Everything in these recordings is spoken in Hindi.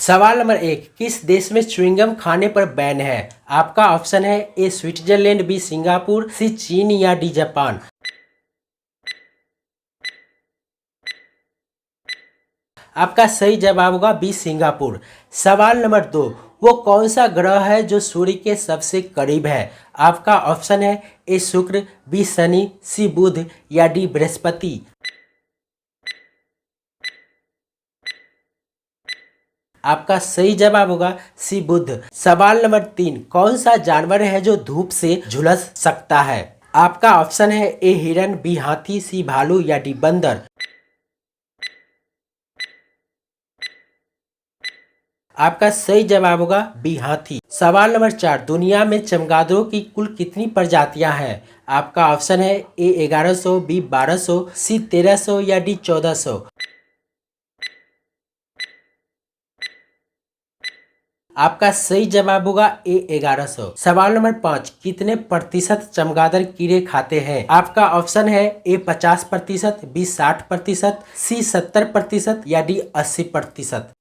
सवाल नंबर 1, किस देश में च्युइंगम खाने पर बैन है? आपका ऑप्शन है ए स्विट्जरलैंड, बी सिंगापुर, सी चीन या डी जापान। आपका सही जवाब होगा बी सिंगापुर। सवाल नंबर 2, वो कौन सा ग्रह है जो सूर्य के सबसे करीब है? आपका ऑप्शन है ए शुक्र, बी शनि, सी बुध या डी बृहस्पति। आपका सही जवाब होगा सी बुध। सवाल नंबर 3, कौन सा जानवर है जो धूप से झुलस सकता है? आपका ऑप्शन है ए हिरन, बी हाथी, सी भालू या डी बंदर। आपका सही जवाब होगा बी हाथी। सवाल नंबर 4, दुनिया में चमगादड़ों की कुल कितनी प्रजातियां हैं? आपका ऑप्शन है ए 1100, बी 1200, सी 1300 या डी 1400। आपका सही जवाब होगा ए 1100। सवाल नंबर 5, कितने प्रतिशत चमगादड़ कीड़े खाते हैं? आपका ऑप्शन है ए 50%, बी 60%, सी 70% या डी 80%।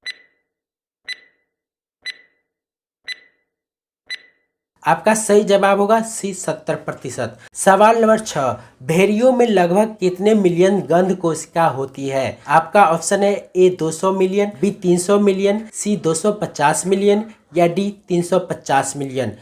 आपका सही जवाब होगा सी 70%। सवाल नंबर 6, भेड़ियों में लगभग कितने मिलियन गंध कोशिका होती है? आपका ऑप्शन है ए 200 मिलियन, बी 300 मिलियन, सी 250 मिलियन या डी 350 मिलियन।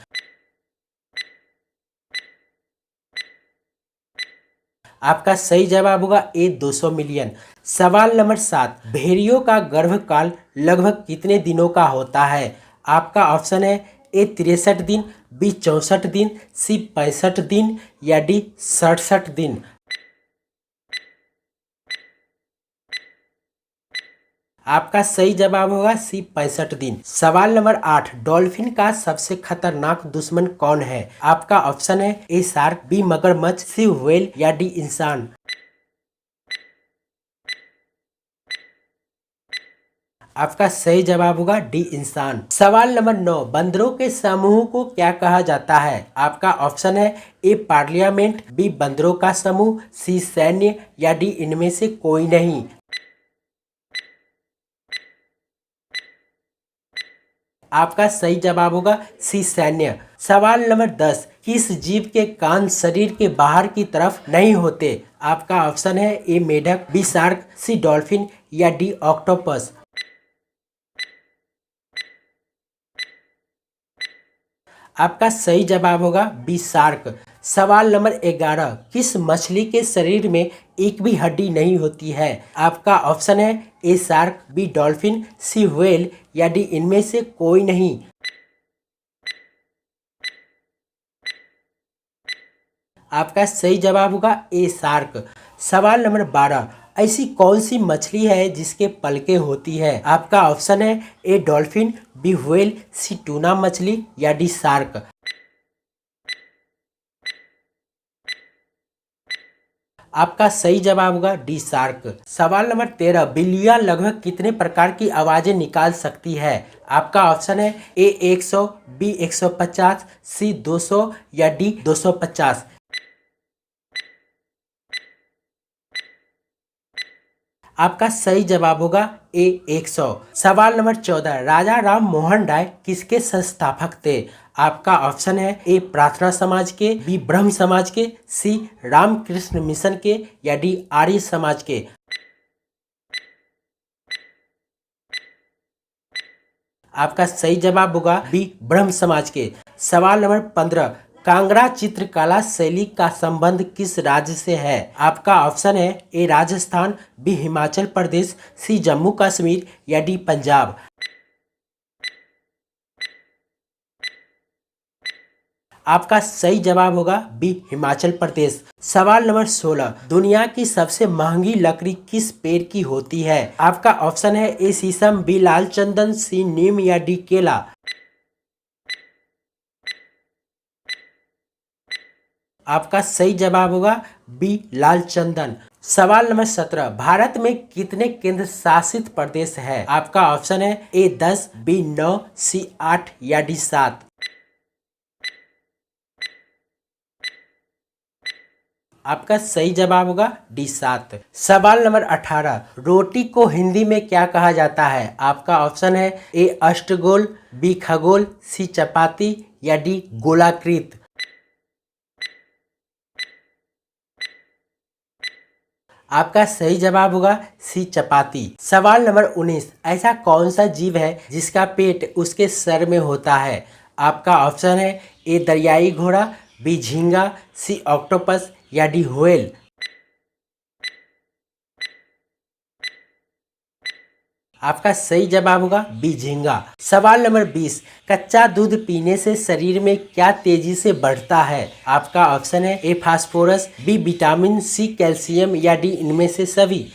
आपका सही जवाब होगा ए 200 मिलियन। सवाल नंबर 7, भेड़ियों का गर्भकाल लगभग कितने दिनों का होता है? आपका ऑप्शन है ए 63 दिन, बी 64 दिन, सी 65 दिन या डी 67 दिन। आपका सही जवाब होगा सी 65 दिन। सवाल नंबर 8, डॉल्फिन का सबसे खतरनाक दुश्मन कौन है? आपका ऑप्शन है ए शार्क, बी मगरमच्छ, सी व्हेल या डी इंसान। आपका सही जवाब होगा डी इंसान। सवाल नंबर 9, बंदरों के समूह को क्या कहा जाता है? आपका ऑप्शन है ए पार्लियामेंट, बी बंदरों का समूह, सी सैन्य या डी इनमें से कोई नहीं। आपका सही जवाब होगा सी सैन्य। सवाल नंबर 10, किस जीव के कान शरीर के बाहर की तरफ नहीं होते? आपका ऑप्शन है ए मेढक, बी शार्क, सी डॉल्फिन या डी ऑक्टोपस। आपका सही जवाब होगा बी शार्क। सवाल नंबर 11, किस मछली के शरीर में एक भी हड्डी नहीं होती है? आपका ऑप्शन है ए शार्क, बी डॉल्फिन, सी व्हेल या डी इनमें से कोई नहीं। आपका सही जवाब होगा ए शार्क। सवाल नंबर 12, ऐसी कौन सी मछली है जिसके पलकें होती है? आपका ऑप्शन है ए डॉल्फिन, बी व्हेल, सी टूना मछली या डी शार्क। आपका सही जवाब होगा डी शार्क। सवाल नंबर 13, बिल्लियां लगभग कितने प्रकार की आवाजें निकाल सकती है? आपका ऑप्शन है ए 100, बी 150, सी 200 या डी 250। आपका सही जवाब होगा ए 100। सवाल नंबर 14, राजा राम मोहन राय किसके संस्थापक थे? आपका ऑप्शन है ए प्रार्थना समाज के, बी ब्रह्म समाज के, सी रामकृष्ण मिशन के या डी आर्य समाज के। आपका सही जवाब होगा बी ब्रह्म समाज के। सवाल नंबर 15, कांगड़ा चित्रकला शैली का संबंध किस राज्य से है? आपका ऑप्शन है ए राजस्थान, बी हिमाचल प्रदेश, सी जम्मू कश्मीर या डी पंजाब। आपका सही जवाब होगा बी हिमाचल प्रदेश। सवाल नंबर 16, दुनिया की सबसे महंगी लकड़ी किस पेड़ की होती है? आपका ऑप्शन है ए शीशम, बी लाल चंदन, सी नीम या डी केला। आपका सही जवाब होगा बी लाल चंदन। सवाल नंबर 17, भारत में कितने केंद्र शासित प्रदेश है? आपका ऑप्शन है ए 10, बी 9, सी 8 या डी 7। आपका सही जवाब होगा डी 7। सवाल नंबर 18, रोटी को हिंदी में क्या कहा जाता है? आपका ऑप्शन है ए अष्टगोल, बी खगोल, सी चपाती या डी गोलाकृत। आपका सही जवाब होगा सी चपाती। सवाल नंबर 19, ऐसा कौन सा जीव है जिसका पेट उसके सर में होता है? आपका ऑप्शन है ए दरियाई घोड़ा, बी झींगा, सी ऑक्टोपस या डी व्हेल। आपका सही जवाब होगा बी झींगा। सवाल नंबर 20, कच्चा दूध पीने से शरीर में क्या तेजी से बढ़ता है? आपका ऑप्शन है A phosphorus, B vitamin, C calcium या डी इनमें से सभी।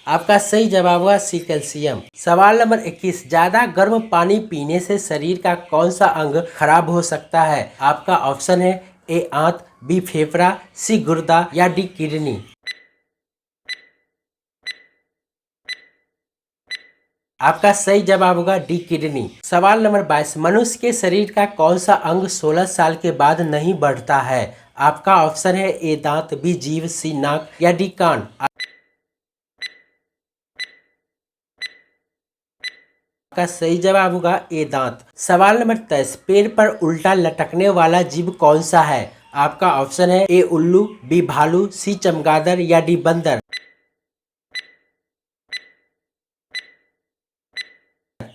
आपका सही जवाब होगा सी कैल्शियम। सवाल नंबर 21, ज्यादा गर्म पानी पीने से शरीर का कौन सा अंग खराब हो सकता है? आपका ऑप्शन है ए आंत, बी फेफड़ा, सी गुर्दा या डी किडनी। आपका सही जवाब होगा डी किडनी। सवाल नंबर 22, मनुष्य के शरीर का कौन सा अंग 16 साल के बाद नहीं बढ़ता है? आपका ऑप्शन है ए दांत, बी जीभ, सी नाक या डी कान। आपका सही जवाब होगा ए दांत। सवाल नंबर 23, पेड़ पर उल्टा लटकने वाला जीव कौन सा है? आपका ऑप्शन है ए उल्लू, बी भालू, सी चमगादड़ या डी बंदर।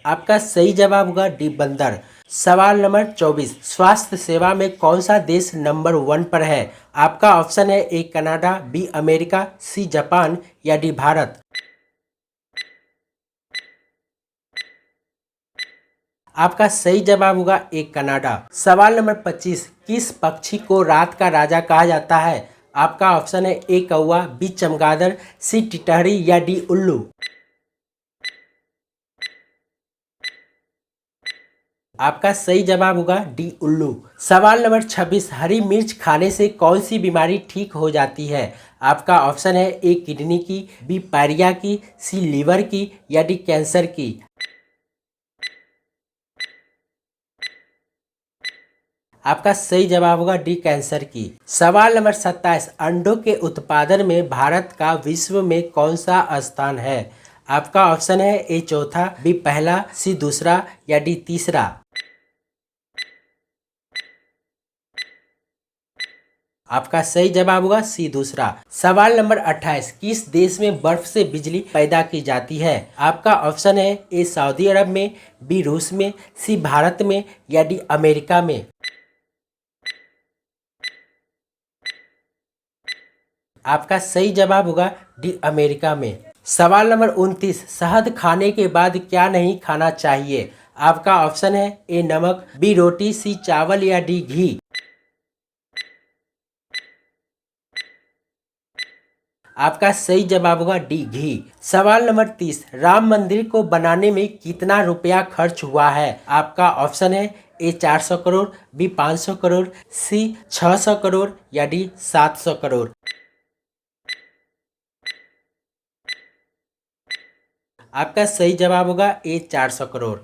आपका सही जवाब होगा डी बंदर। सवाल नंबर 24, स्वास्थ्य सेवा में कौन सा देश नंबर 1 पर है? आपका ऑप्शन है A Canada, B America, C Japan या डी भारत। आपका सही जवाब होगा ए कनाडा। सवाल नंबर 25, किस पक्षी को रात का राजा कहा जाता है? आपका ऑप्शन है ए कौवा, बी चमगादड़, सी टिटहरी या डी उल्लू। आपका सही जवाब होगा डी उल्लू। सवाल नंबर 26, हरी मिर्च खाने से कौन सी बीमारी ठीक हो जाती है? आपका ऑप्शन है ए किडनी की, बी पायरिया की, सी लीवर की या डी कैंसर की। आपका सही जवाब होगा डी कैंसर की। सवाल नंबर 27, अंडों के उत्पादन में भारत का विश्व में कौन सा स्थान है? आपका ऑप्शन है ए चौथा, बी पहला, सी दूसरा या डी तीसरा। आपका सही जवाब होगा सी दूसरा। सवाल नंबर 28, किस देश में बर्फ से बिजली पैदा की जाती है? आपका ऑप्शन है ए सऊदी अरब में, बी रूस में, सी भारत में या डी अमेरिका में। आपका सही जवाब होगा डी अमेरिका में। सवाल नंबर 29, शहद खाने के बाद क्या नहीं खाना चाहिए? आपका ऑप्शन है ए नमक, बी रोटी, सी चावल या डी घी। आपका सही जवाब होगा डी घी। सवाल नंबर 30, राम मंदिर को बनाने में कितना रुपया खर्च हुआ है? आपका ऑप्शन है ए 400 करोड़, बी 500 करोड़, सी 600 करोड़ या डी 700 करोड़। आपका सही जवाब होगा ए 400 करोड़।